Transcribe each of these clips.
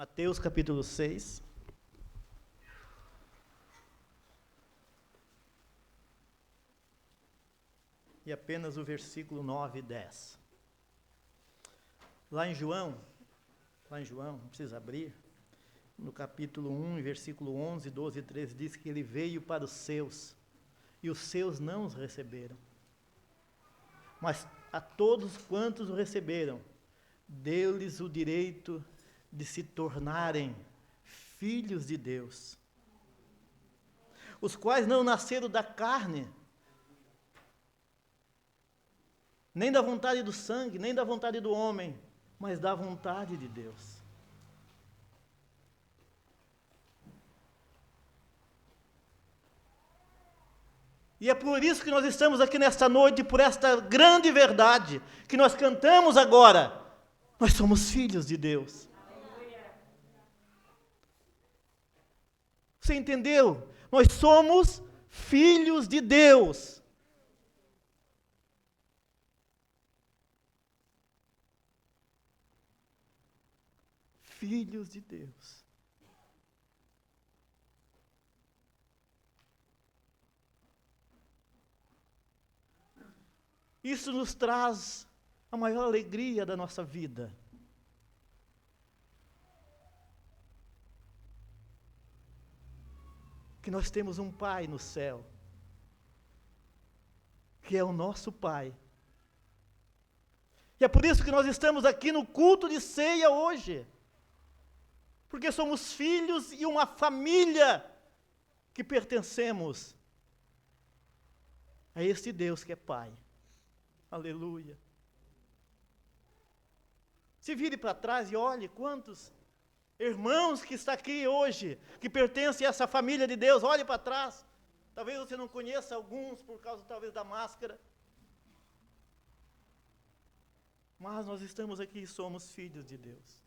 Mateus capítulo 6. E apenas o versículo 9 e 10. Lá em João, não precisa abrir, no capítulo 1, versículo 11, 12 e 13, diz que ele veio para os seus, e os seus não os receberam. Mas a todos quantos o receberam, deu-lhes o direito de se tornarem filhos de Deus, os quais não nasceram da carne, nem da vontade do sangue, nem da vontade do homem, mas da vontade de Deus. E é por isso que nós estamos aqui nesta noite, por esta grande verdade que nós cantamos agora. Nós somos filhos de Deus. Você entendeu? Nós somos filhos de Deus. Filhos de Deus. Isso nos traz a maior alegria da nossa vida. Que nós temos um Pai no céu, que é o nosso Pai. E é por isso que nós estamos aqui no culto de ceia hoje. Porque somos filhos e uma família que pertencemos a este Deus que é Pai. Aleluia. Se vire para trás e olhe quantos irmãos que está aqui hoje, que pertencem a essa família de Deus, olhe para trás. Talvez você não conheça alguns por causa talvez da máscara. Mas nós estamos aqui e somos filhos de Deus.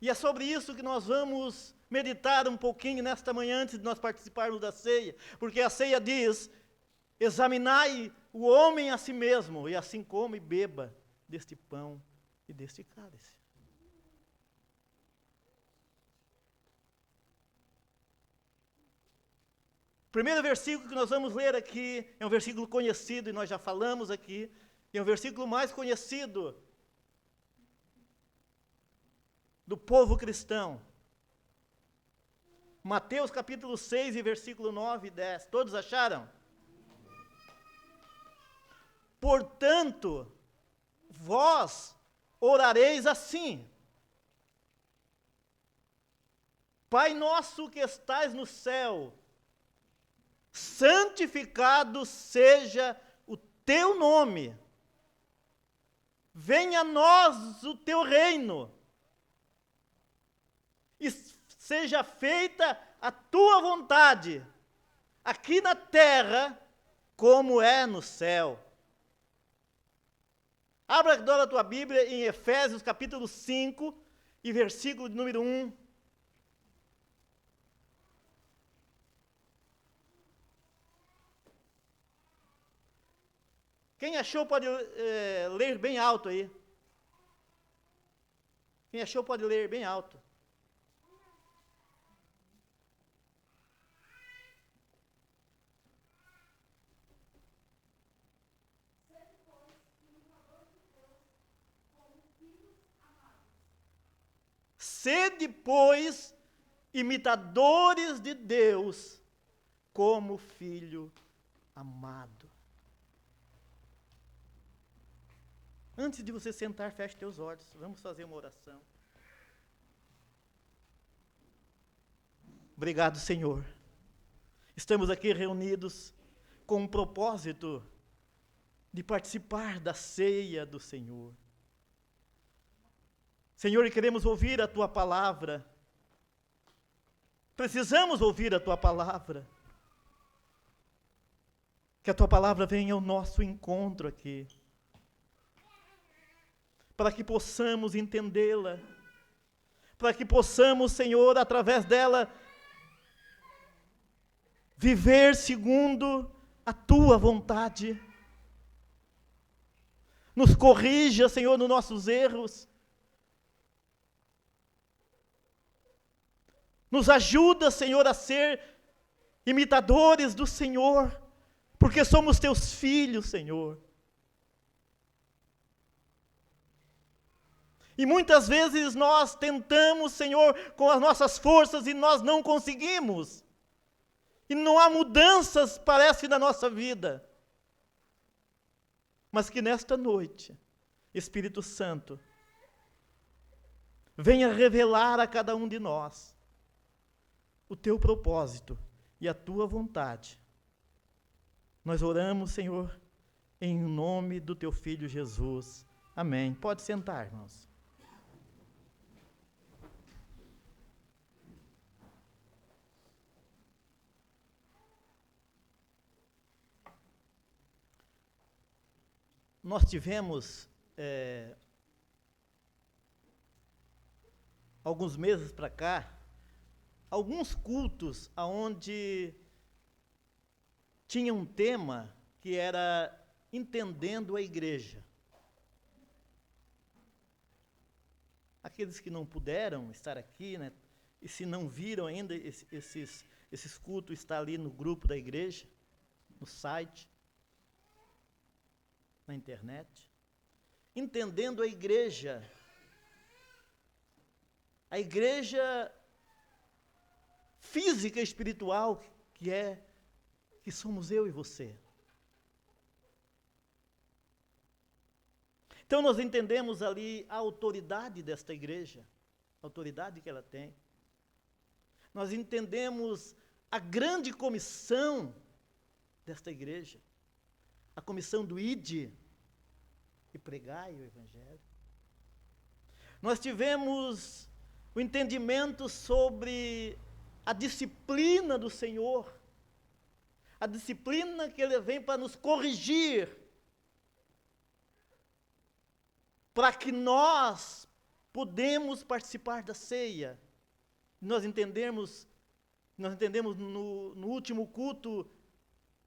E é sobre isso que nós vamos meditar um pouquinho nesta manhã, antes de nós participarmos da ceia. Porque a ceia diz: examinai o homem a si mesmo, e assim come e beba deste pão e deste cálice. O primeiro versículo que nós vamos ler aqui é um versículo conhecido, e nós já falamos aqui, é um versículo mais conhecido do povo cristão. Mateus capítulo 6, e versículo 9 e 10. Todos acharam? Portanto, vós orareis assim: Pai nosso que estais no céu, santificado seja o teu nome. Venha a nós o teu reino. E seja feita a tua vontade, aqui na terra, como é no céu. Abra agora a tua Bíblia em Efésios capítulo 5, e versículo de número 1. Quem achou pode ler bem alto aí. Quem achou pode ler bem alto. Sede, pois, imitadores de Deus, como filho amado. Antes de você sentar, feche teus olhos. Vamos fazer uma oração. Obrigado, Senhor. Estamos aqui reunidos com um propósito de participar da ceia do Senhor. Senhor, e queremos ouvir a Tua palavra. Precisamos ouvir a Tua palavra. Que a Tua palavra venha ao nosso encontro aqui, para que possamos entendê-la, para que possamos, Senhor, através dela, viver segundo a Tua vontade. Nos corrija, Senhor, nos nossos erros. Nos ajuda, Senhor, a ser imitadores do Senhor, porque somos teus filhos, Senhor. E muitas vezes nós tentamos, Senhor, com as nossas forças e nós não conseguimos. E não há mudanças, parece, na nossa vida. Mas que nesta noite, Espírito Santo, venha revelar a cada um de nós o teu propósito e a tua vontade. Nós oramos, Senhor, em nome do teu Filho Jesus. Amém. Pode sentar, irmãos. Nós tivemos, alguns meses para cá, alguns cultos onde tinha um tema que era entendendo a igreja. Aqueles que não puderam estar aqui, né, e se não viram ainda esses cultos, está ali no grupo da igreja, no site, na internet. Entendendo a igreja física e espiritual que somos eu e você. Então nós entendemos ali a autoridade desta igreja, a autoridade que ela tem. Nós entendemos a grande comissão desta igreja, a comissão do ide e pregai o evangelho. Nós tivemos o entendimento sobre a disciplina do Senhor, a disciplina que Ele vem para nos corrigir, para que nós podemos participar da ceia. Nós entendemos no último culto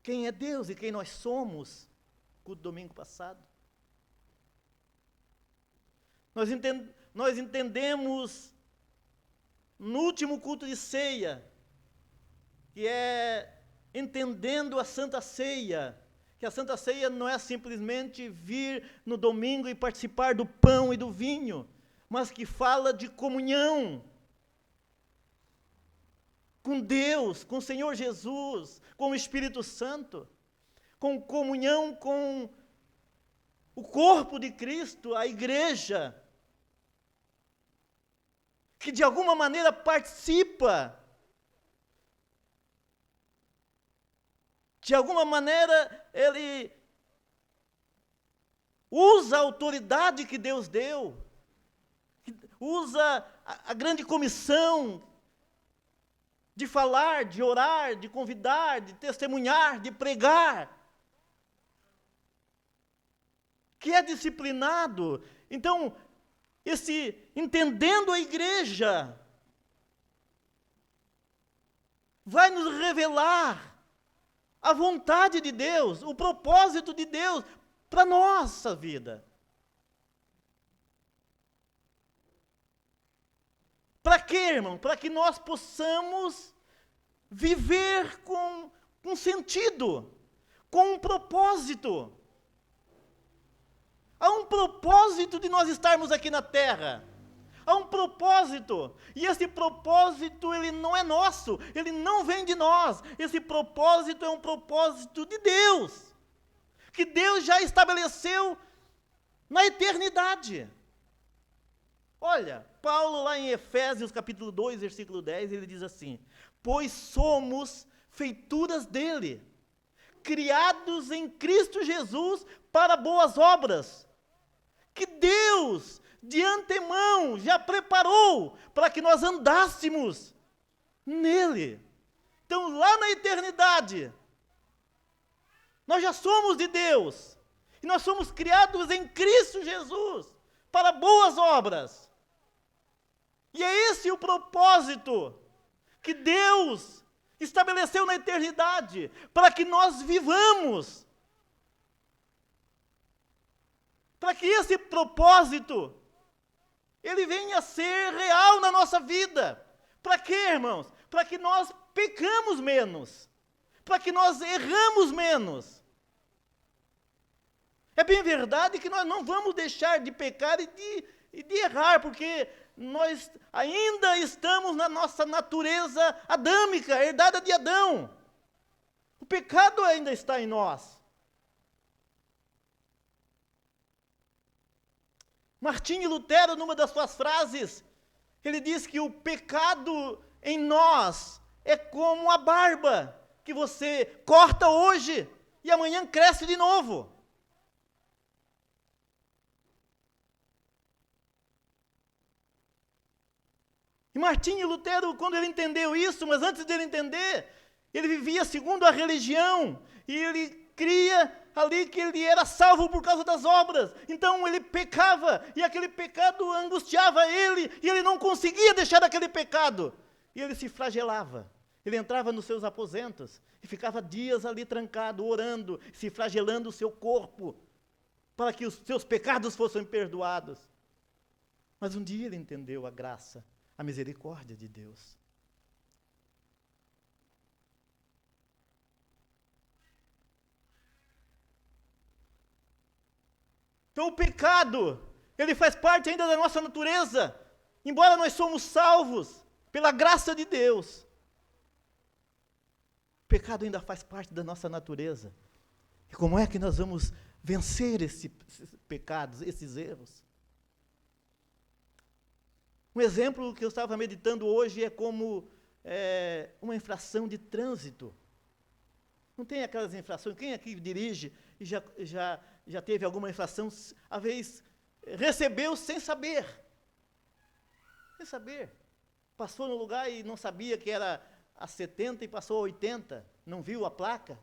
quem é Deus e quem nós somos, culto domingo passado. Nós entendemos no último culto de ceia, que é entendendo a Santa Ceia, que a Santa Ceia não é simplesmente vir no domingo e participar do pão e do vinho, mas que fala de comunhão com Deus, com o Senhor Jesus, com o Espírito Santo, com comunhão com o corpo de Cristo, a igreja, que de alguma maneira participa, de alguma maneira ele usa a autoridade que Deus deu, usa a grande comissão de falar, de orar, de convidar, de testemunhar, de pregar, que é disciplinado. Então, entendendo a igreja, vai nos revelar a vontade de Deus, o propósito de Deus para a nossa vida. Para quê, irmão? Para que nós possamos viver com sentido, com um propósito. Há um propósito de nós estarmos aqui na terra. Há um propósito. E esse propósito, ele não é nosso. Ele não vem de nós. Esse propósito é um propósito de Deus. Que Deus já estabeleceu na eternidade. Olha, Paulo lá em Efésios capítulo 2, versículo 10, ele diz assim: pois somos feituras dele, criados em Cristo Jesus para boas obras, que Deus de antemão já preparou para que nós andássemos nele. Então, lá na eternidade, nós já somos de Deus, e nós somos criados em Cristo Jesus para boas obras. E é esse o propósito que Deus estabeleceu na eternidade, para que nós vivamos. para que esse propósito, ele venha a ser real na nossa vida. Para quê, irmãos? Para que nós pecamos menos, para que nós erramos menos. É bem verdade que nós não vamos deixar de pecar e de errar, porque nós ainda estamos na nossa natureza adâmica, herdada de Adão. O pecado ainda está em nós. Martinho Lutero, numa das suas frases, ele diz que o pecado em nós é como a barba que você corta hoje e amanhã cresce de novo. E Martinho Lutero, quando ele entendeu isso, mas antes dele entender, ele vivia segundo a religião, e ele cria ali que ele era salvo por causa das obras. Então ele pecava, e aquele pecado angustiava ele, e ele não conseguia deixar aquele pecado. E ele se flagelava. Ele entrava nos seus aposentos, e ficava dias ali trancado, orando, se flagelando o seu corpo, para que os seus pecados fossem perdoados. Mas um dia ele entendeu a graça, a misericórdia de Deus. Então o pecado, ele faz parte ainda da nossa natureza, embora nós somos salvos pela graça de Deus. O pecado ainda faz parte da nossa natureza. E como é que nós vamos vencer esses pecados, esses erros? Um exemplo que eu estava meditando hoje é como uma infração de trânsito. Não tem aquelas infrações, quem aqui dirige e já teve alguma infração, às vezes recebeu sem saber. Sem saber. Passou no lugar e não sabia que era a 70 e passou a 80, não viu a placa.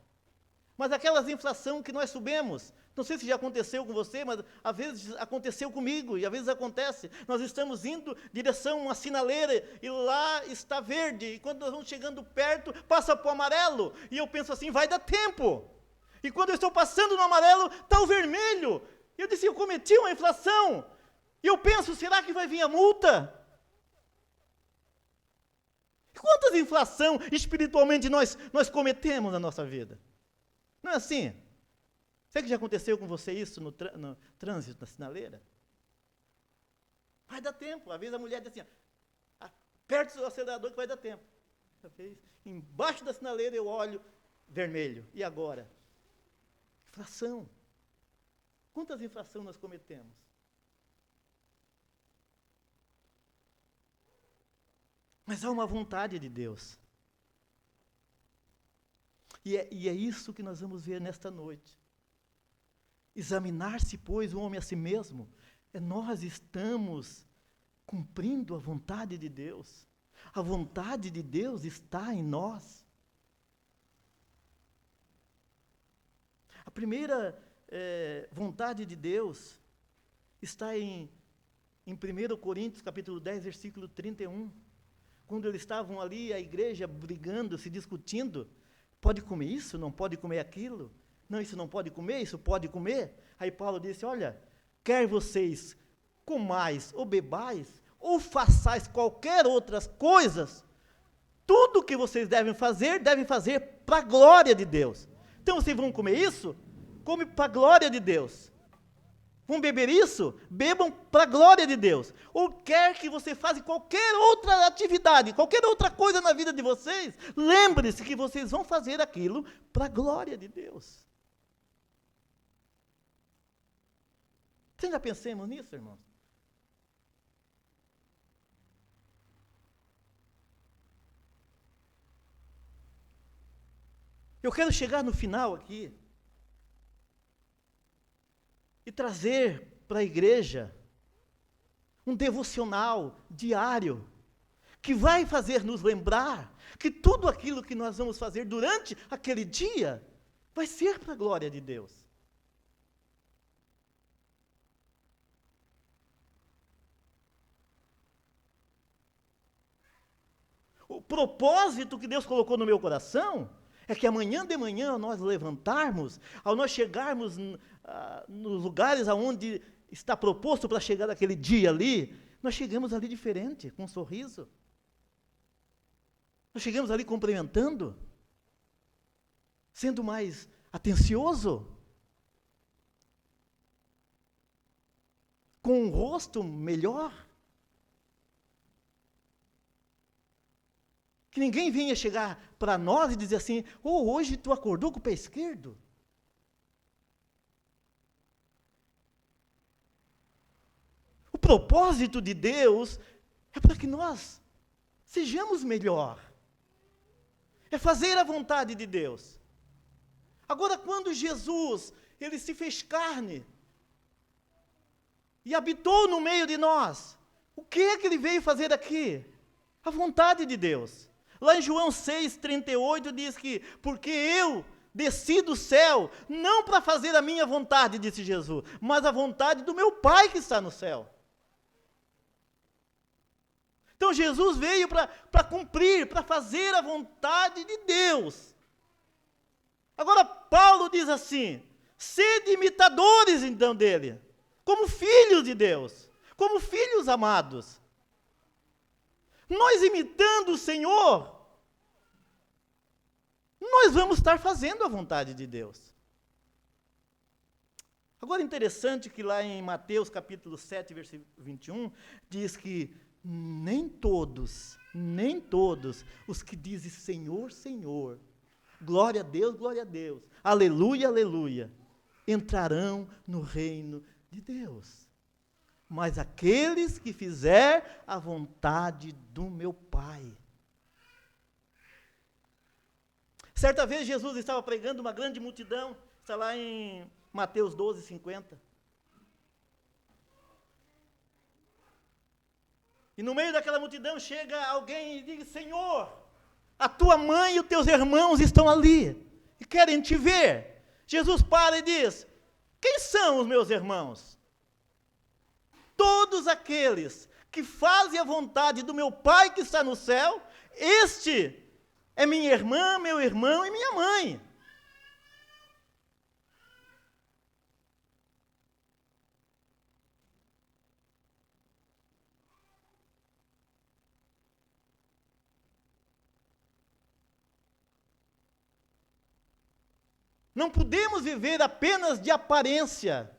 Mas aquelas infrações que nós subimos, não sei se já aconteceu com você, mas às vezes aconteceu comigo, e às vezes acontece. Nós estamos indo em direção a uma sinaleira, e lá está verde, e quando nós vamos chegando perto, passa para o amarelo, e eu penso assim, vai dar tempo. E quando eu estou passando no amarelo, está o vermelho. Eu disse, eu cometi uma infração. E eu penso, será que vai vir a multa? Quantas infrações espiritualmente nós cometemos na nossa vida? Não é assim? Será que já aconteceu com você isso no trânsito, na sinaleira? Vai dar tempo. Às vezes a mulher diz assim, aperte o acelerador que vai dar tempo. Embaixo da sinaleira eu olho, vermelho. E agora? Infração. Quantas infrações nós cometemos? Mas há uma vontade de Deus. E é isso que nós vamos ver nesta noite. Examinar-se, pois, o homem a si mesmo, nós estamos cumprindo a vontade de Deus. A vontade de Deus está em nós. A primeira vontade de Deus está em 1 Coríntios, capítulo 10, versículo 31. Quando eles estavam ali, a igreja brigando, se discutindo, pode comer isso, não pode comer aquilo? Não, isso não pode comer, isso pode comer? Aí Paulo disse, olha, quer vocês comais ou bebais, ou façais qualquer outras coisas, tudo que vocês devem fazer para a glória de Deus. Então vocês vão comer isso? Come para a glória de Deus. Vão beber isso? Bebam para a glória de Deus. Ou quer que você faça qualquer outra atividade, qualquer outra coisa na vida de vocês, lembre-se que vocês vão fazer aquilo para a glória de Deus. Vocês já pensamos nisso, irmãos? Eu quero chegar no final aqui e trazer para a igreja um devocional diário que vai fazer nos lembrar que tudo aquilo que nós vamos fazer durante aquele dia vai ser para a glória de Deus. O propósito que Deus colocou no meu coração É que amanhã de manhã, ao nós levantarmos, ao nós chegarmos nos lugares aonde está proposto para chegar aquele dia ali, nós chegamos ali diferente, com um sorriso. Nós chegamos ali cumprimentando, sendo mais atencioso, com um rosto melhor. Que ninguém venha chegar para nós e dizer assim, hoje tu acordou com o pé esquerdo. O propósito de Deus é para que nós sejamos melhor. É fazer a vontade de Deus. Agora, quando Jesus, ele se fez carne e habitou no meio de nós, o que é que ele veio fazer aqui? A vontade de Deus. Lá em João 6,38 diz que, porque eu desci do céu, não para fazer a minha vontade, disse Jesus, mas a vontade do meu Pai que está no céu. Então Jesus veio para cumprir, para fazer a vontade de Deus. Agora Paulo diz assim, sede imitadores então dele, como filhos de Deus, como filhos amados. Nós imitando o Senhor, nós vamos estar fazendo a vontade de Deus. Agora interessante que lá em Mateus capítulo 7, versículo 21, diz que nem todos os que dizem Senhor, Senhor, glória a Deus, aleluia, aleluia, entrarão no reino de Deus. Mas aqueles que fizer a vontade do meu Pai. Certa vez Jesus estava pregando uma grande multidão, está lá em Mateus 12, 50. E no meio daquela multidão chega alguém e diz, Senhor, a tua mãe e os teus irmãos estão ali, e querem te ver. Jesus para e diz, quem são os meus irmãos? Todos aqueles que fazem a vontade do meu Pai que está no céu, este é minha irmã, meu irmão e minha mãe. Não podemos viver apenas de aparência.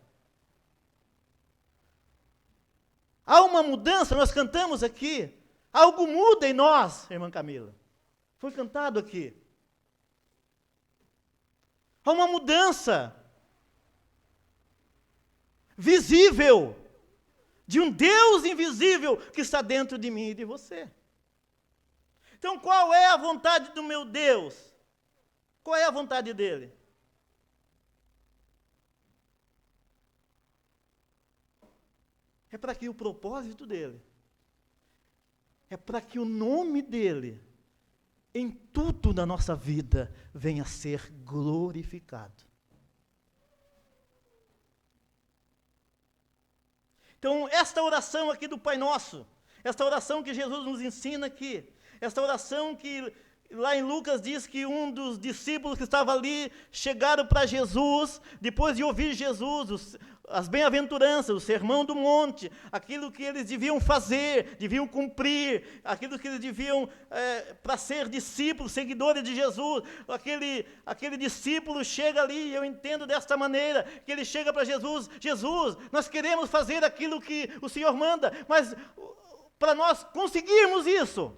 Há uma mudança, nós cantamos aqui. Algo muda em nós, irmã Camila. Foi cantado aqui. Há uma mudança visível de um Deus invisível que está dentro de mim e de você. Então, qual é a vontade do meu Deus? Qual é a vontade dele? É para que o propósito dele, é para que o nome dele, em tudo na nossa vida, venha a ser glorificado. Então, esta oração aqui do Pai Nosso, esta oração que Jesus nos ensina aqui, esta oração que lá em Lucas diz que um dos discípulos que estava ali, chegaram para Jesus, depois de ouvir Jesus, as bem-aventuranças, o sermão do monte, aquilo que eles deviam fazer, deviam cumprir, aquilo que eles deviam, para ser discípulos, seguidores de Jesus, aquele discípulo chega ali, eu entendo desta maneira, que ele chega para Jesus, Jesus, nós queremos fazer aquilo que o Senhor manda, mas para nós conseguirmos isso,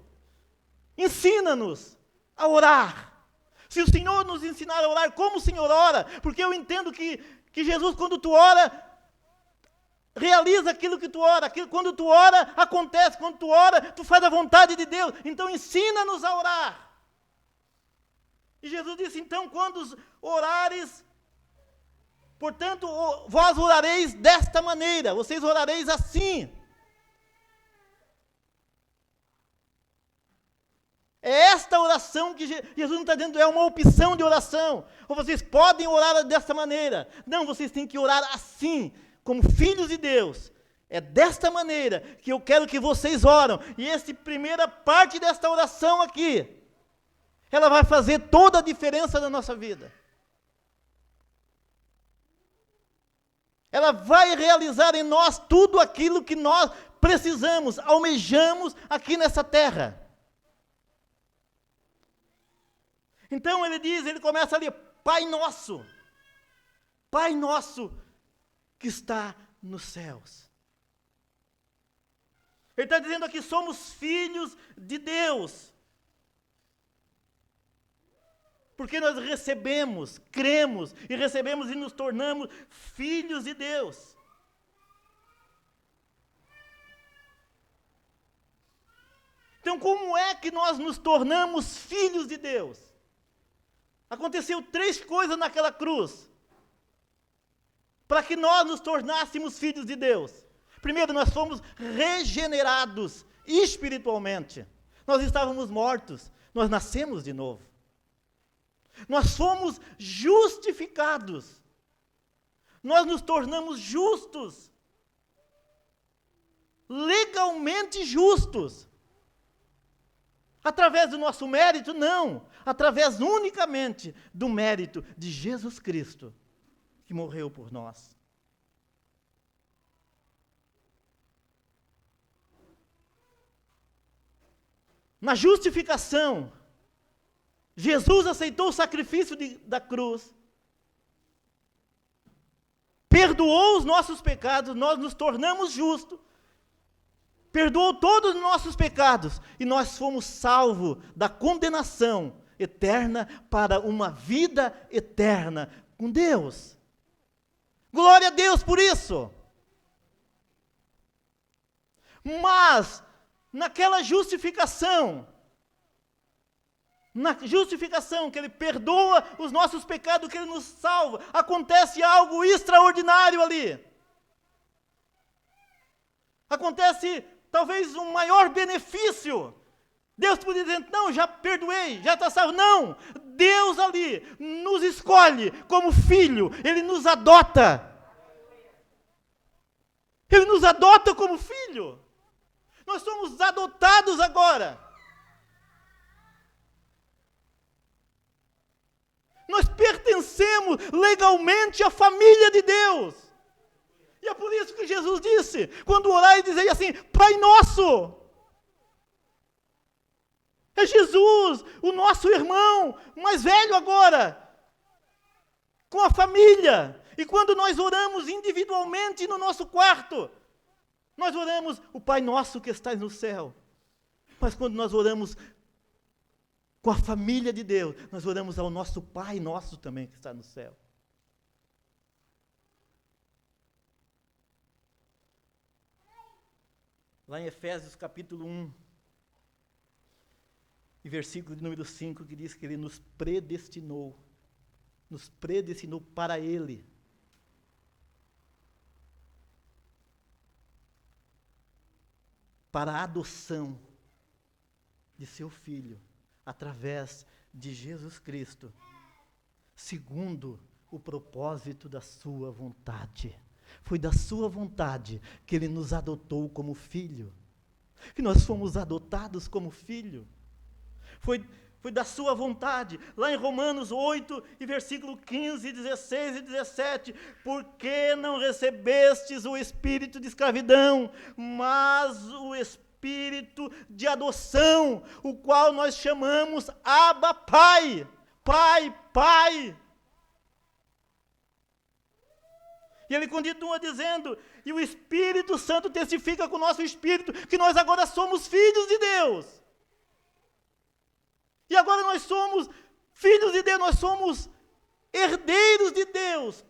ensina-nos a orar. Se o Senhor nos ensinar a orar, como o Senhor ora, porque eu entendo que Jesus, quando tu ora, realiza aquilo que tu ora, quando tu ora, acontece, quando tu ora, tu faz a vontade de Deus, então ensina-nos a orar. E Jesus disse, então, quando orares, portanto, vós orareis desta maneira, vocês orareis assim. É esta oração que Jesus não está dizendo, é uma opção de oração. Ou vocês podem orar desta maneira. Não, vocês têm que orar assim, como filhos de Deus. É desta maneira que eu quero que vocês oram. E essa primeira parte desta oração aqui, ela vai fazer toda a diferença na nossa vida. Ela vai realizar em nós tudo aquilo que nós precisamos, almejamos aqui nessa terra. Então ele começa ali, Pai nosso que está nos céus. Ele está dizendo aqui, somos filhos de Deus. Porque nós recebemos, cremos e recebemos e nos tornamos filhos de Deus. Então, como é que nós nos tornamos filhos de Deus? Aconteceu 3 coisas naquela cruz, para que nós nos tornássemos filhos de Deus. Primeiro, nós fomos regenerados espiritualmente. Nós estávamos mortos, nós nascemos de novo. Nós fomos justificados. Nós nos tornamos justos. Legalmente justos. Através do nosso mérito? Não. Através unicamente do mérito de Jesus Cristo, que morreu por nós. Na justificação, Jesus aceitou o sacrifício da cruz, perdoou os nossos pecados, nós nos tornamos justos, perdoou todos os nossos pecados, e nós fomos salvos da condenação eterna para uma vida eterna com Deus. Glória a Deus por isso. Mas, naquela justificação, na justificação, que Ele perdoa os nossos pecados, que Ele nos salva, acontece algo extraordinário ali. Acontece talvez um maior benefício. Deus podia dizer, não, já perdoei, já está salvo. Não, Deus ali nos escolhe como filho, Ele nos adota. Ele nos adota como filho. Nós somos adotados agora. Nós pertencemos legalmente à família de Deus. E é por isso que Jesus disse, quando orar, Ele dizia assim, Pai nosso. É Jesus, o nosso irmão, mais velho agora, com a família. E quando nós oramos individualmente no nosso quarto, nós oramos o Pai nosso que está no céu. Mas quando nós oramos com a família de Deus, nós oramos ao nosso Pai nosso também que está no céu. Lá em Efésios capítulo 1, e versículo de número 5, que diz que Ele nos predestinou para Ele. Para a adoção de seu Filho, através de Jesus Cristo, segundo o propósito da sua vontade. Foi da sua vontade que Ele nos adotou como filho, que nós fomos adotados como filho. Foi da sua vontade. Lá em Romanos 8, e versículo 15, 16 e 17, por que não recebestes o espírito de escravidão, mas o espírito de adoção, o qual nós chamamos Abba, Pai, Pai, Pai. E ele continua dizendo, e o Espírito Santo testifica com o nosso espírito, que nós agora somos filhos de Deus. E agora nós somos filhos de Deus, nós somos herdeiros de Deus,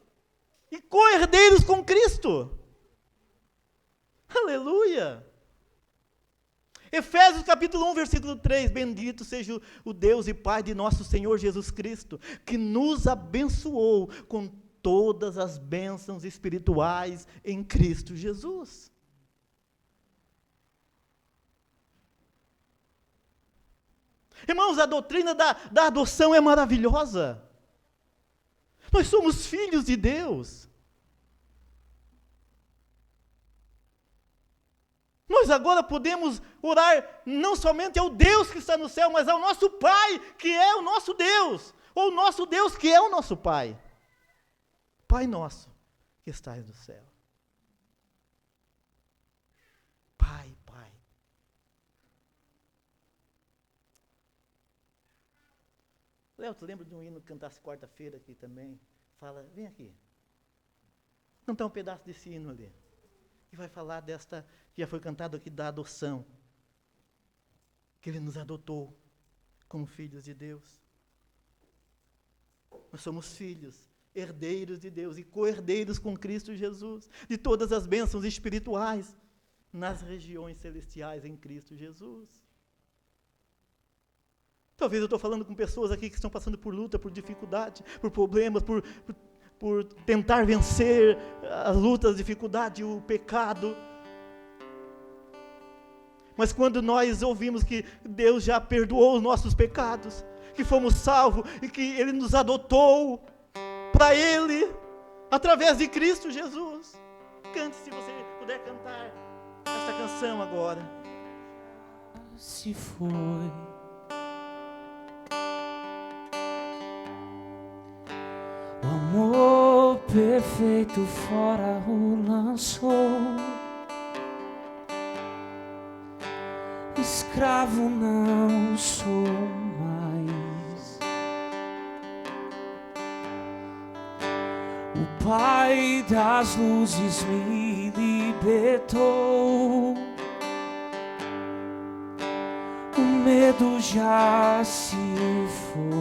e co-herdeiros com Cristo. Aleluia! Efésios capítulo 1, versículo 3, bendito seja o Deus e Pai de nosso Senhor Jesus Cristo, que nos abençoou com todas as bênçãos espirituais em Cristo Jesus. Irmãos, a doutrina da adoção é maravilhosa. Nós somos filhos de Deus. Nós nós agora podemos orar não somente ao Deus que está no céu, mas ao nosso Pai, que é o nosso Deus, ou o nosso Deus que é o nosso Pai. Pai nosso, que estás no céu. Pai, Pai. Léo, tu lembra de um hino que cantasse quarta-feira aqui também? Fala, vem aqui. Cantar um pedaço desse hino ali. E vai falar desta, que já foi cantado aqui, da adoção. Que Ele nos adotou como filhos de Deus. Nós somos filhos, herdeiros de Deus e co-herdeiros com Cristo Jesus, de todas as bênçãos espirituais nas regiões celestiais em Cristo Jesus. Talvez eu estou falando com pessoas aqui que estão passando por luta, por dificuldade, por problemas, por tentar vencer as lutas, a dificuldade, o pecado. Mas quando nós ouvimos que Deus já perdoou os nossos pecados, que fomos salvos e que Ele nos adotou para Ele, através de Cristo Jesus. Cante, se você puder cantar essa canção agora. Se foi o amor perfeito fora o lançou, escravo não sou mais. O Pai das luzes me libertou, o medo já se foi.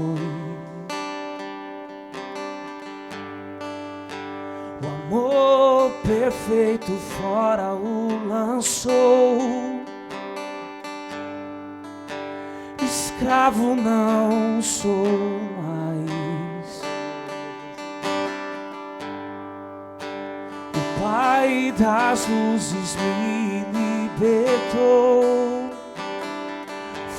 O amor perfeito fora o lançou, escravo não sou mais. O Pai das luzes me libertou,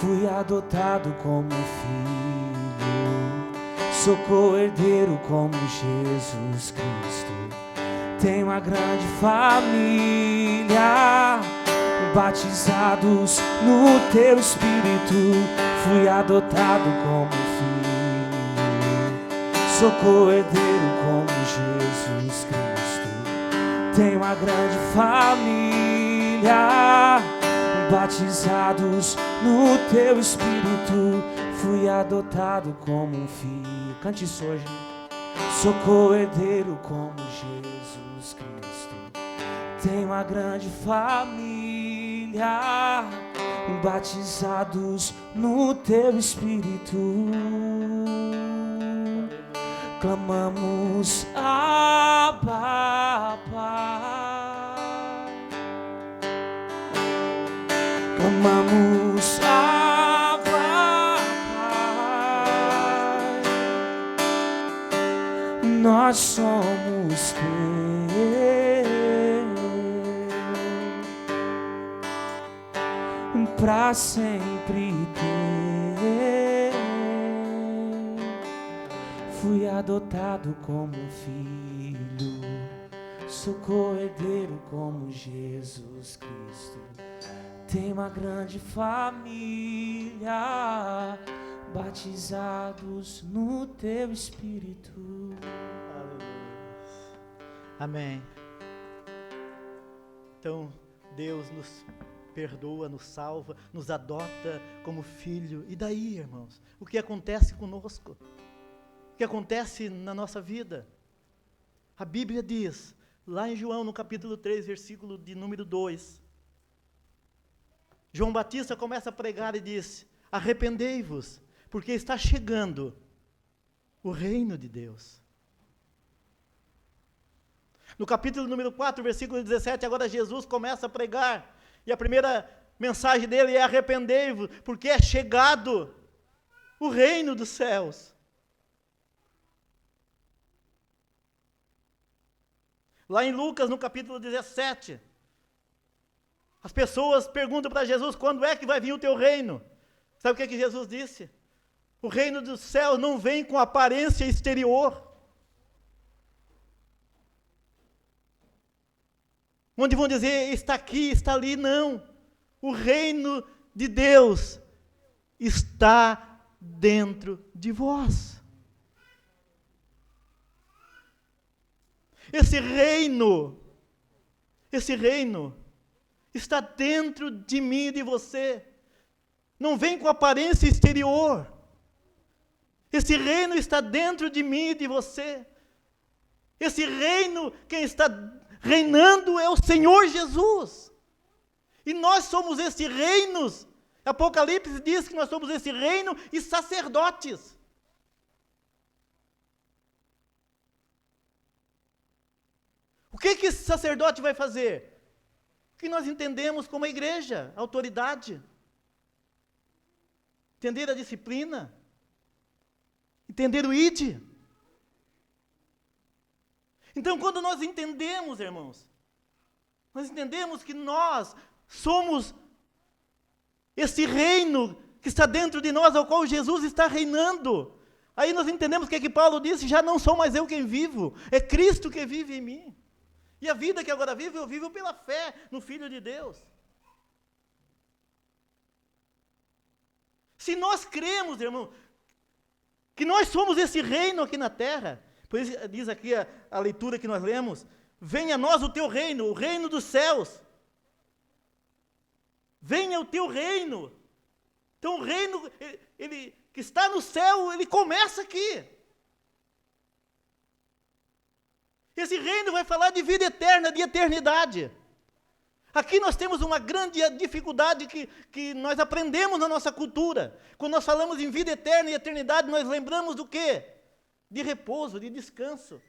fui adotado como filho, sou co-herdeiro como Jesus Cristo. Tenho uma grande família, batizados no Teu Espírito, fui adotado como filho, sou co-herdeiro como Jesus Cristo. Tenho uma grande família, batizados no Teu Espírito, fui adotado como um filho. Cante isso hoje. Sou co-herdeiro como Jesus Cristo. Tenho uma grande família, batizados no Teu Espírito. Clamamos Abba, Pai. Clamamos Abba, Pai. Nós somos teus, pra sempre ter. Fui adotado como filho, sou co-herdeiro como Jesus Cristo. Tenho uma grande família, batizados no Teu Espírito. Aleluia. Amém. Então, Deus nos perdoa, nos salva, nos adota como filho. E daí, irmãos? O que acontece conosco? O que acontece na nossa vida? A Bíblia diz, lá em João, no capítulo 3, versículo de número 2, João Batista começa a pregar e diz: arrependei-vos, porque está chegando o reino de Deus. No capítulo número 4, versículo 17, agora Jesus começa a pregar, e a primeira mensagem dele é: arrependei-vos, porque é chegado o reino dos céus. Lá em Lucas, no capítulo 17, as pessoas perguntam para Jesus: quando é que vai vir o teu reino? Sabe o que Jesus disse? O reino dos céus não vem com aparência exterior, onde vão dizer está aqui, está ali, não. O reino de Deus está dentro de vós. Esse reino está dentro de mim e de você. Não vem com aparência exterior. Esse reino está dentro de mim e de você. Esse reino, quem está reinando é o Senhor Jesus. E nós somos esse reino. Apocalipse diz que nós somos esse reino e sacerdotes. O que esse sacerdote vai fazer? O que nós entendemos como a igreja, a autoridade. Entender a disciplina. Entender o ide. Então, quando nós entendemos, irmãos, nós entendemos que nós somos esse reino que está dentro de nós, ao qual Jesus está reinando. Aí nós entendemos o que Paulo disse: já não sou mais eu quem vivo, é Cristo que vive em mim. E a vida que agora vivo, eu vivo pela fé no Filho de Deus. Se nós cremos, irmão, que nós somos esse reino aqui na terra, por isso diz aqui a leitura que nós lemos: venha a nós o teu reino, o reino dos céus. Venha o teu reino. Então o reino, ele que está no céu, ele começa aqui. Esse reino vai falar de vida eterna, de eternidade. Aqui nós temos uma grande dificuldade que nós aprendemos na nossa cultura. Quando nós falamos em vida eterna e eternidade, nós lembramos do quê? De repouso, de descanso.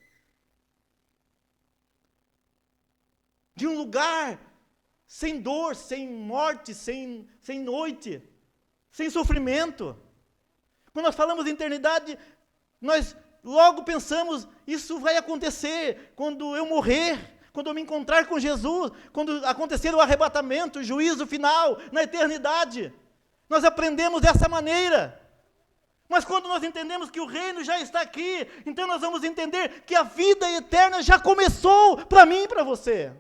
De um lugar sem dor, sem morte, sem noite, sem sofrimento. Quando nós falamos em eternidade, nós logo pensamos, isso vai acontecer quando eu morrer, quando eu me encontrar com Jesus, quando acontecer o arrebatamento, o juízo final, na eternidade. Nós aprendemos dessa maneira. Mas quando nós entendemos que o reino já está aqui, então nós vamos entender que a vida eterna já começou para mim e para você.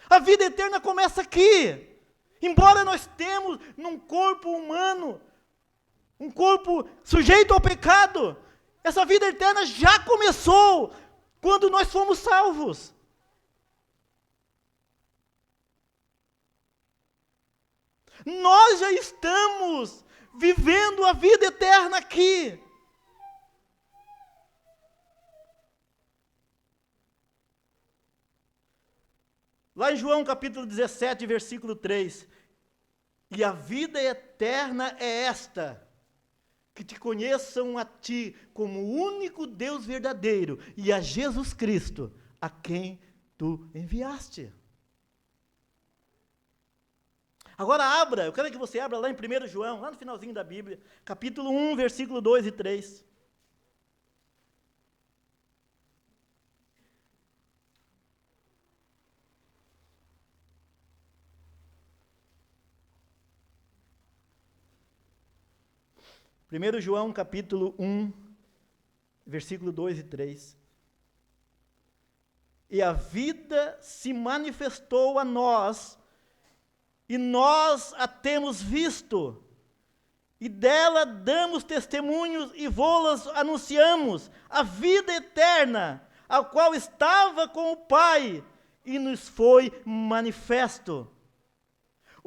A vida eterna começa aqui. Embora nós temos num corpo humano, um corpo sujeito ao pecado, essa vida eterna já começou quando nós fomos salvos. Nós já estamos vivendo a vida eterna aqui. Lá em João capítulo 17, versículo 3. E a vida eterna é esta: que te conheçam a ti como o único Deus verdadeiro e a Jesus Cristo, a quem tu enviaste. Agora eu quero que você abra lá em 1 João, lá no finalzinho da Bíblia, capítulo 1, versículo 2 e 3. Primeiro João, capítulo 1, versículo 2 e 3. E a vida se manifestou a nós, e nós a temos visto, e dela damos testemunhos e vô-las anunciamos, a vida eterna, a qual estava com o Pai, e nos foi manifesto.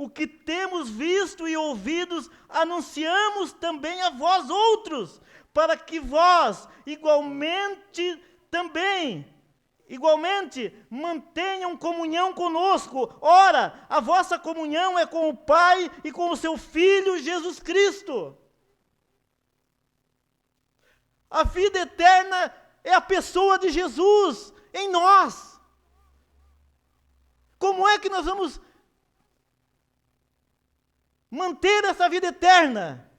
O que temos visto e ouvidos, anunciamos também a vós outros, para que vós, igualmente, mantenham comunhão conosco. Ora, a vossa comunhão é com o Pai e com o seu Filho Jesus Cristo. A vida eterna é a pessoa de Jesus em nós. Como é que nós vamos manter essa vida eterna?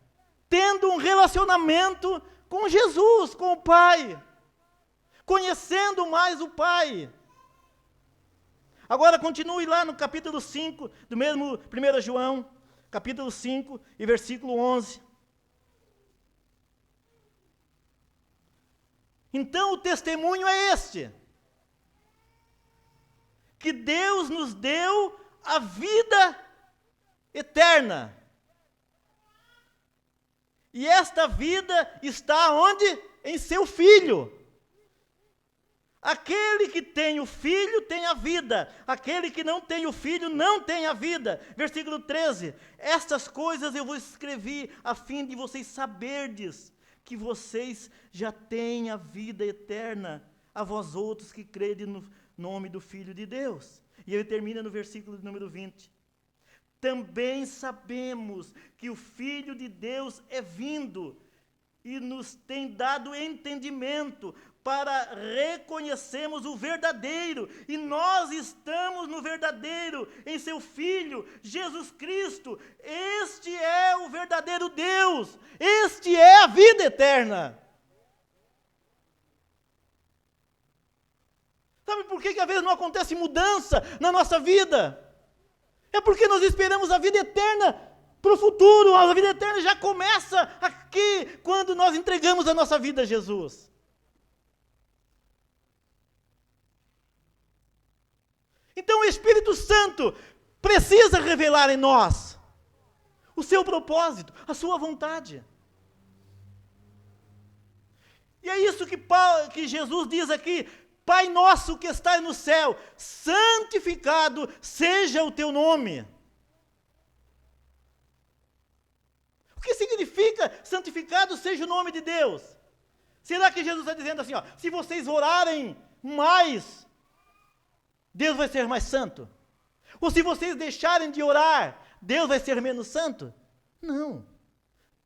Tendo um relacionamento com Jesus, com o Pai. Conhecendo mais o Pai. Agora continue lá no capítulo 5, do mesmo 1 João, capítulo 5 e versículo 11. Então o testemunho é este: que Deus nos deu a vida eterna. E esta vida está onde? Em seu Filho. Aquele que tem o Filho tem a vida. Aquele que não tem o Filho não tem a vida. Versículo 13. Estas coisas eu vos escrevi a fim de vocês saberdes que vocês já têm a vida eterna, a vós outros que crede no nome do Filho de Deus. E ele termina no versículo número 20. Também sabemos que o Filho de Deus é vindo e nos tem dado entendimento para reconhecermos o verdadeiro, e nós estamos no verdadeiro, em seu Filho, Jesus Cristo. Este é o verdadeiro Deus, este é a vida eterna. Sabe por que às vezes não acontece mudança na nossa vida? É porque nós esperamos a vida eterna para o futuro. A vida eterna já começa aqui, quando nós entregamos a nossa vida a Jesus. Então o Espírito Santo precisa revelar em nós o seu propósito, a sua vontade. E é isso que Jesus diz aqui: Pai nosso que estás no céu, santificado seja o teu nome. O que significa santificado seja o nome de Deus? Será que Jesus está dizendo assim, se vocês orarem mais, Deus vai ser mais santo? Ou se vocês deixarem de orar, Deus vai ser menos santo? Não.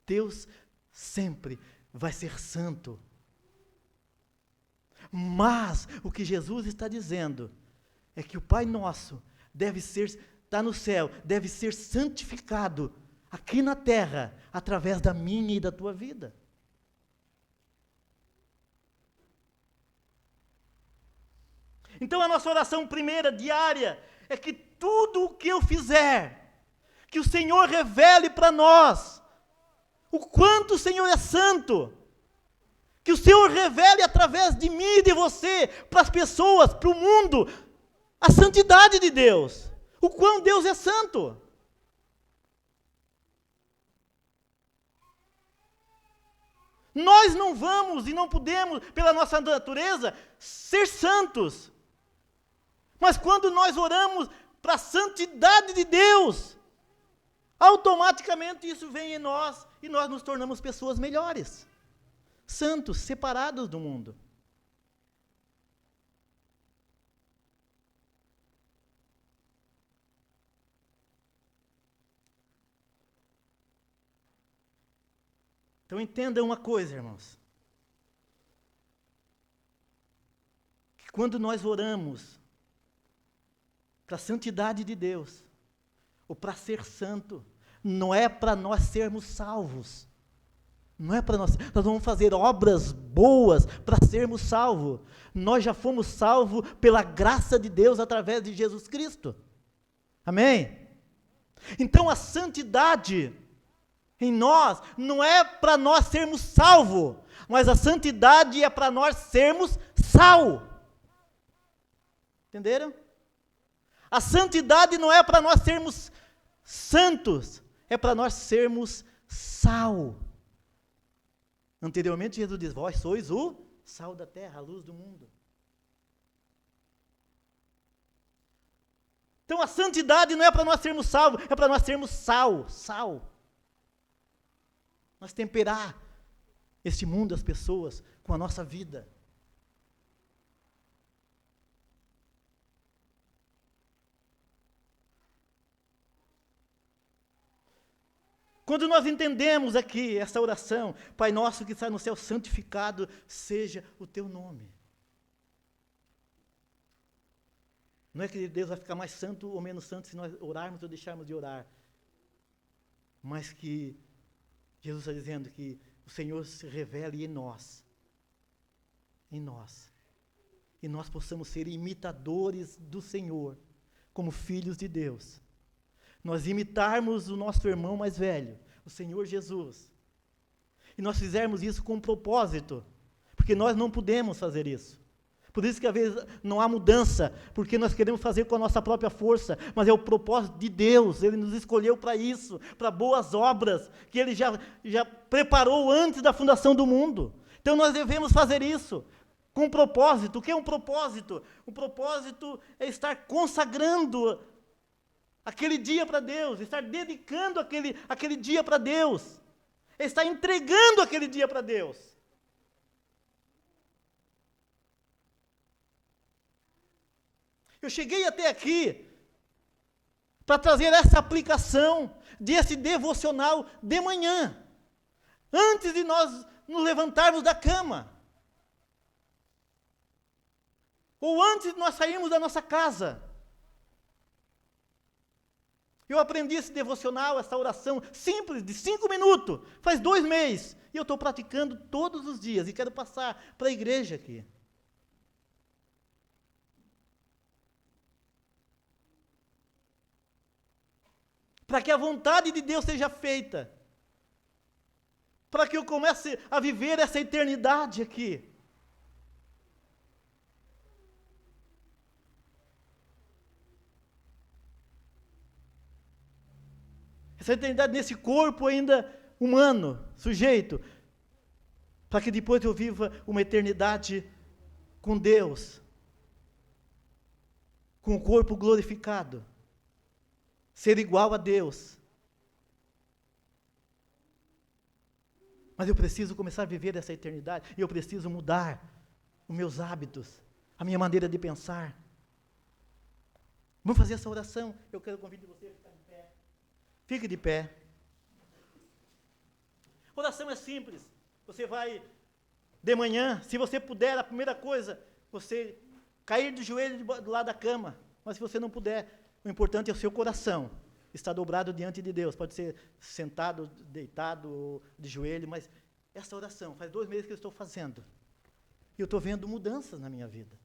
Deus sempre vai ser santo. Mas o que Jesus está dizendo é que o Pai Nosso está no céu, deve ser santificado aqui na terra, através da minha e da tua vida. Então a nossa oração primeira, diária, é que tudo o que eu fizer, que o Senhor revele para nós o quanto o Senhor é santo, que o Senhor revele através de mim e de você, para as pessoas, para o mundo, a santidade de Deus, o quão Deus é santo. Nós não vamos e não podemos, pela nossa natureza, ser santos. Mas quando nós oramos para a santidade de Deus, automaticamente isso vem em nós e nós nos tornamos pessoas melhores, santos, separados do mundo. Então entenda uma coisa, irmãos. Que quando nós oramos para a santidade de Deus, ou para ser santo, não é para nós sermos salvos. Não é para nós vamos fazer obras boas para sermos salvos. Nós já fomos salvos pela graça de Deus através de Jesus Cristo. Amém? Então a santidade em nós não é para nós sermos salvos, mas a santidade é para nós sermos sal. Entenderam? A santidade não é para nós sermos santos, é para nós sermos sal. Anteriormente Jesus diz, vós sois o sal da terra, a luz do mundo. Então a santidade não é para nós sermos salvos, é para nós sermos sal. Nós temperar este mundo, as pessoas, com a nossa vida. Quando nós entendemos aqui essa oração, Pai nosso que está no céu, santificado seja o teu nome. Não é que Deus vai ficar mais santo ou menos santo se nós orarmos ou deixarmos de orar. Mas que Jesus está dizendo que o Senhor se revele em nós. Em nós. E nós possamos ser imitadores do Senhor, como filhos de Deus. Nós imitarmos o nosso irmão mais velho, o Senhor Jesus. E nós fizermos isso com propósito, porque nós não podemos fazer isso. Por isso que às vezes não há mudança, porque nós queremos fazer com a nossa própria força, mas é o propósito de Deus, Ele nos escolheu para isso, para boas obras, que Ele já preparou antes da fundação do mundo. Então nós devemos fazer isso, com um propósito. O que é um propósito? O propósito é estar consagrando aquele dia para Deus, estar dedicando aquele dia para Deus, é estar entregando aquele dia para Deus. Eu cheguei até aqui para trazer essa aplicação desse devocional de manhã, antes de nós nos levantarmos da cama, ou antes de nós sairmos da nossa casa. Eu aprendi esse devocional, essa oração simples, de 5 minutos, faz 2 meses, e eu estou praticando todos os dias, e quero passar para a igreja aqui. Para que a vontade de Deus seja feita, para que eu comece a viver essa eternidade aqui. Essa eternidade nesse corpo ainda humano, sujeito, para que depois eu viva uma eternidade com Deus, com o corpo glorificado. Ser igual a Deus. Mas eu preciso começar a viver essa eternidade, e eu preciso mudar os meus hábitos, a minha maneira de pensar. Vamos fazer essa oração. Eu quero convidar você a ficar de pé. Fique de pé. A oração é simples. Você vai, de manhã, se você puder, a primeira coisa, você cair de joelho do lado da cama. Mas se você não puder, o importante é o seu coração estar dobrado diante de Deus. Pode ser sentado, deitado, ou de joelho, mas essa oração, faz 2 meses que eu estou fazendo. E eu estou vendo mudanças na minha vida.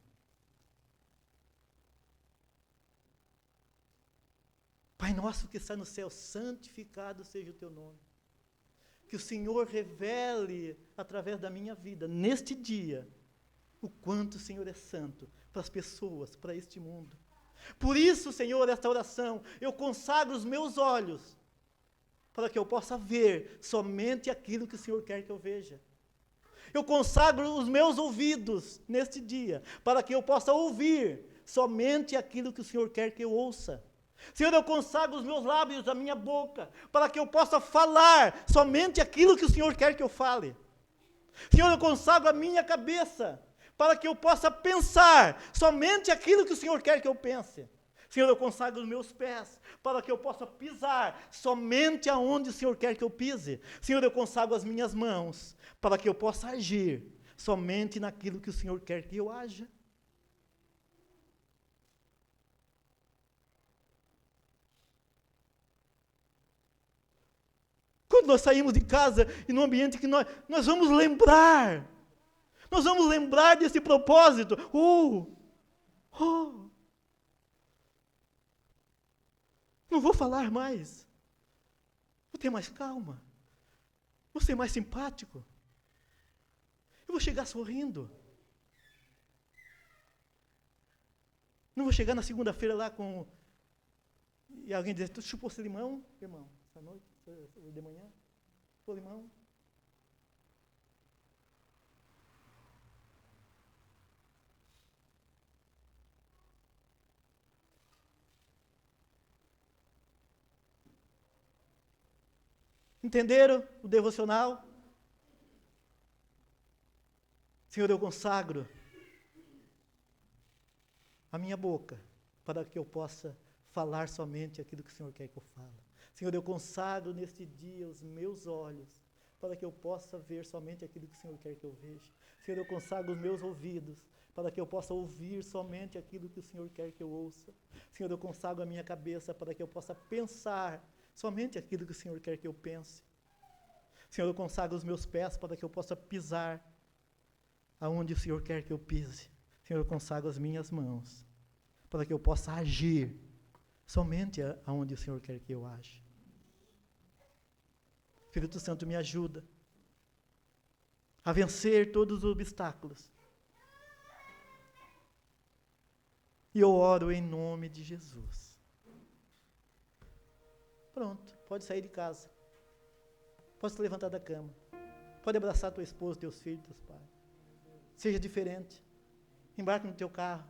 Pai nosso que está no céu, santificado seja o teu nome. Que o Senhor revele, através da minha vida, neste dia, o quanto o Senhor é santo para as pessoas, para este mundo. Por isso, Senhor, esta oração, eu consagro os meus olhos, para que eu possa ver somente aquilo que o Senhor quer que eu veja. Eu consagro os meus ouvidos neste dia, para que eu possa ouvir somente aquilo que o Senhor quer que eu ouça. Senhor, eu consagro os meus lábios, a minha boca, para que eu possa falar somente aquilo que o Senhor quer que eu fale. Senhor, eu consagro a minha cabeça, para que eu possa pensar somente aquilo que o Senhor quer que eu pense. Senhor, eu consagro os meus pés, para que eu possa pisar somente aonde o Senhor quer que eu pise. Senhor, eu consagro as minhas mãos, para que eu possa agir somente naquilo que o Senhor quer que eu haja. Quando nós saímos de casa e num ambiente que nós vamos lembrar desse propósito. Não vou falar mais. Vou ter mais calma. Vou ser mais simpático. Eu vou chegar sorrindo. Não vou chegar na segunda-feira lá com... E alguém dizer, tu chupou esse limão, irmão, essa noite, de manhã? Chupou limão? Entenderam o devocional? Senhor, eu consagro a minha boca para que eu possa falar somente aquilo que o Senhor quer que eu fale. Senhor, eu consagro neste dia os meus olhos para que eu possa ver somente aquilo que o Senhor quer que eu veja. Senhor, eu consagro os meus ouvidos para que eu possa ouvir somente aquilo que o Senhor quer que eu ouça. Senhor, eu consagro a minha cabeça para que eu possa pensar somente aquilo que o Senhor quer que eu pense. Senhor, eu consagro os meus pés para que eu possa pisar aonde o Senhor quer que eu pise. Senhor, eu consagro as minhas mãos para que eu possa agir somente aonde o Senhor quer que eu age. Espírito Santo, me ajuda a vencer todos os obstáculos, E eu oro em nome de Jesus. Pronto, pode sair de casa. Pode se levantar da cama. Pode abraçar tua esposa, teus filhos, teus pais. Seja diferente. Embarque no teu carro.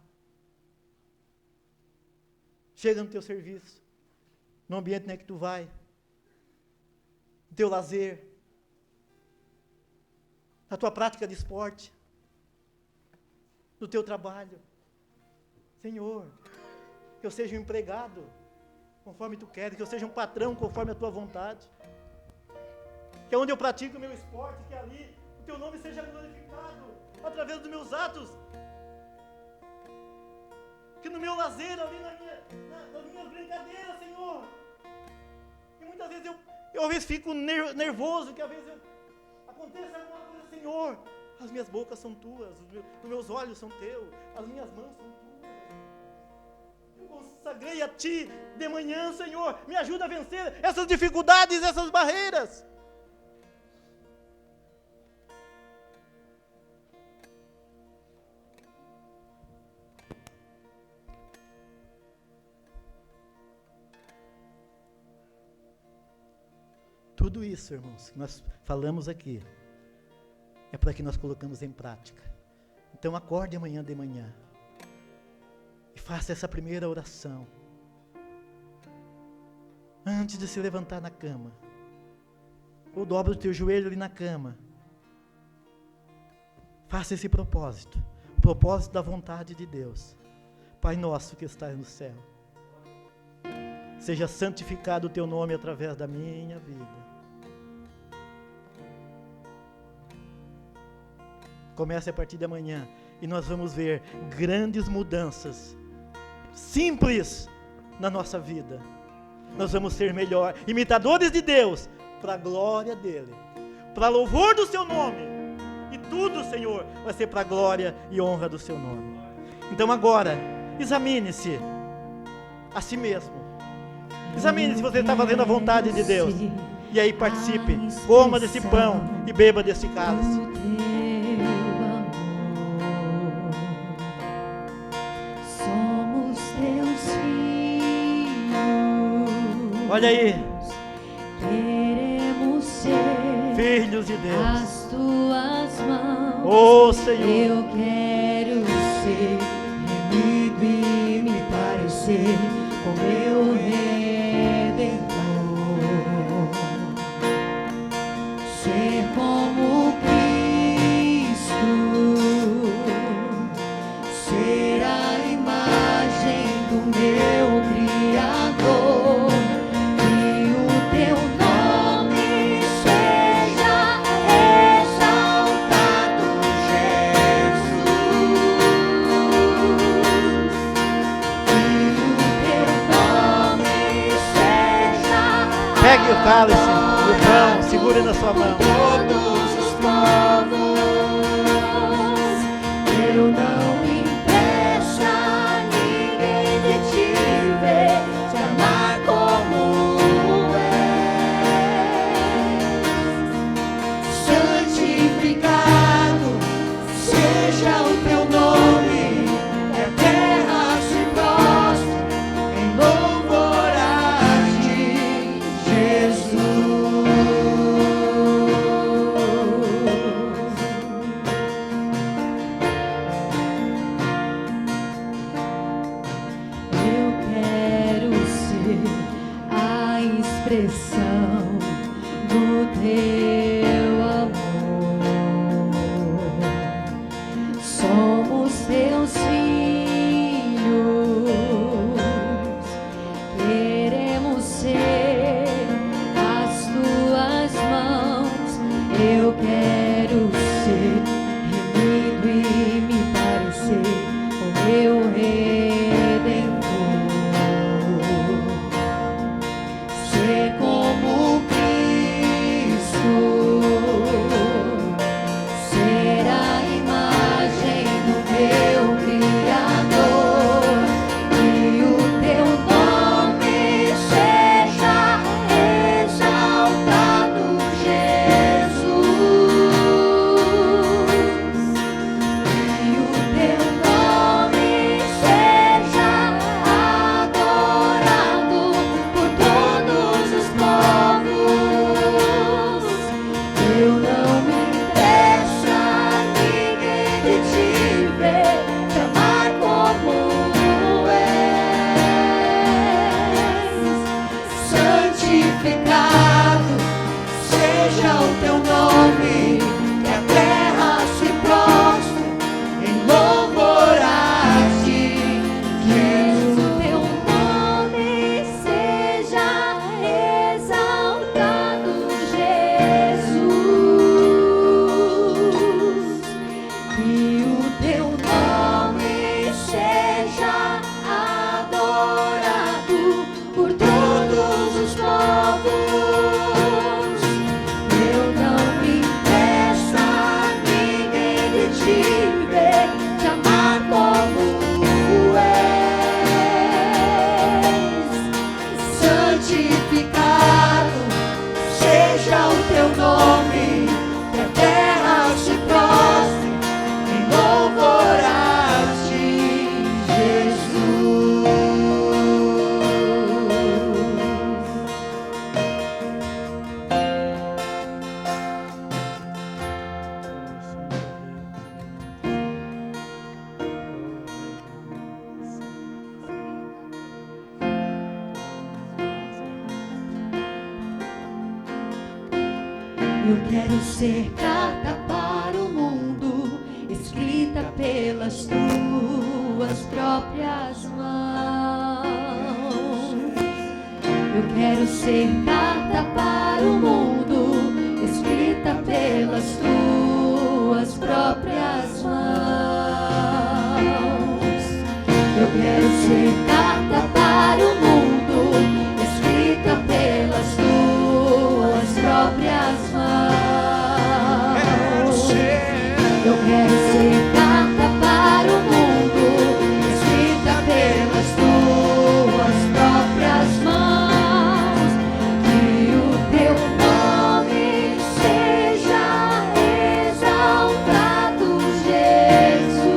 Chega no teu serviço. No ambiente que tu vai. No teu lazer. Na tua prática de esporte. No teu trabalho. Senhor, que eu seja um empregado conforme tu queres, que eu seja um patrão conforme a tua vontade. Que onde eu pratico o meu esporte, que ali o teu nome seja glorificado através dos meus atos. Que no meu lazer, ali nas minhas brincadeiras, Senhor. Que muitas vezes eu às vezes fico nervoso, que às vezes aconteça alguma coisa, Senhor. As minhas bocas são tuas, os meus olhos são teus, as minhas mãos são tuas. Eu consagrei a Ti de manhã, Senhor. Me ajuda a vencer essas dificuldades, essas barreiras. Tudo isso, irmãos, que nós falamos aqui, é para que nós colocamos em prática. Então acorde amanhã de manhã e faça essa primeira oração. Antes de se levantar na cama, ou dobra o teu joelho ali na cama. Faça esse propósito, o propósito da vontade de Deus. Pai nosso que estás no céu, seja santificado o teu nome através da minha vida. Comece a partir de amanhã e nós vamos ver grandes mudanças, simples na nossa vida. Nós vamos ser melhor, imitadores de Deus, para a glória dEle, para louvor do Seu nome. E tudo, Senhor, vai ser para a glória e honra do Seu nome. Então agora, examine-se a si mesmo. Examine se você está fazendo a vontade de Deus. E aí participe, coma desse pão e beba desse cálice. Olha aí, queremos ser filhos de Deus. as tuas mãos. Oh Senhor, eu quero ser remido e me parecer com meu Redentor. Ser como Cristo, ser a imagem do meu Criador. pegue o cálice, o pão, segure na sua mão. Todos os povos, eu não impeço a ninguém de te ver, te amar como és. Santificado seja o teu nome, que a terra se prostre em louvor a ti, Jesus. Eu quero ser a expressão do teu amor. Somos teus filhos, queremos ser as tuas mãos. Eu quero ser remido e me parecer com meu Redentor. Ser como Cristo. Eu quero ser carta para o mundo, escrita pelas tuas próprias mãos. Eu quero ser carta para o mundo, escrita pelas tuas próprias mãos. Eu quero ser carta para o mundo, escrita pelas tuas próprias mãos. Eu quero ser carta para o mundo, escrita pelas tuas próprias mãos. Que o teu nome seja exaltado, Jesus.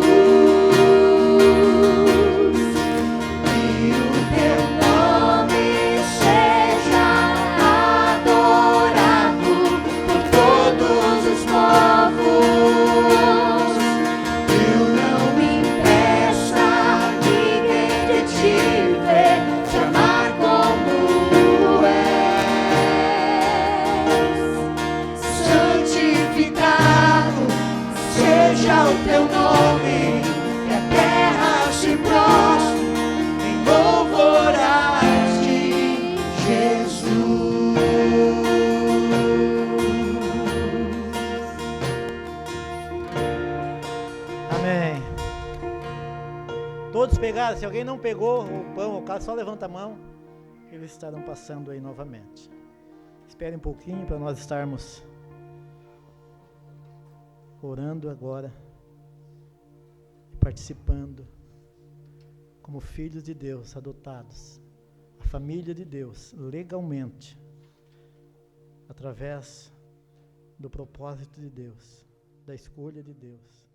Que o teu nome seja adorado por todos os povos. Eu não me impeça ninguém de te ver, te amar como és. Santificado seja o teu nome, que a terra se prostre em louvor a ti, Jesus. Amém. Todos pegaram? Se alguém não pegou o pão, o cálice, só levanta a mão. Eles estarão passando aí novamente. Espere um pouquinho para nós estarmos orando agora e participando como filhos de Deus, adotados, a família de Deus, legalmente, através do propósito de Deus, da escolha de Deus.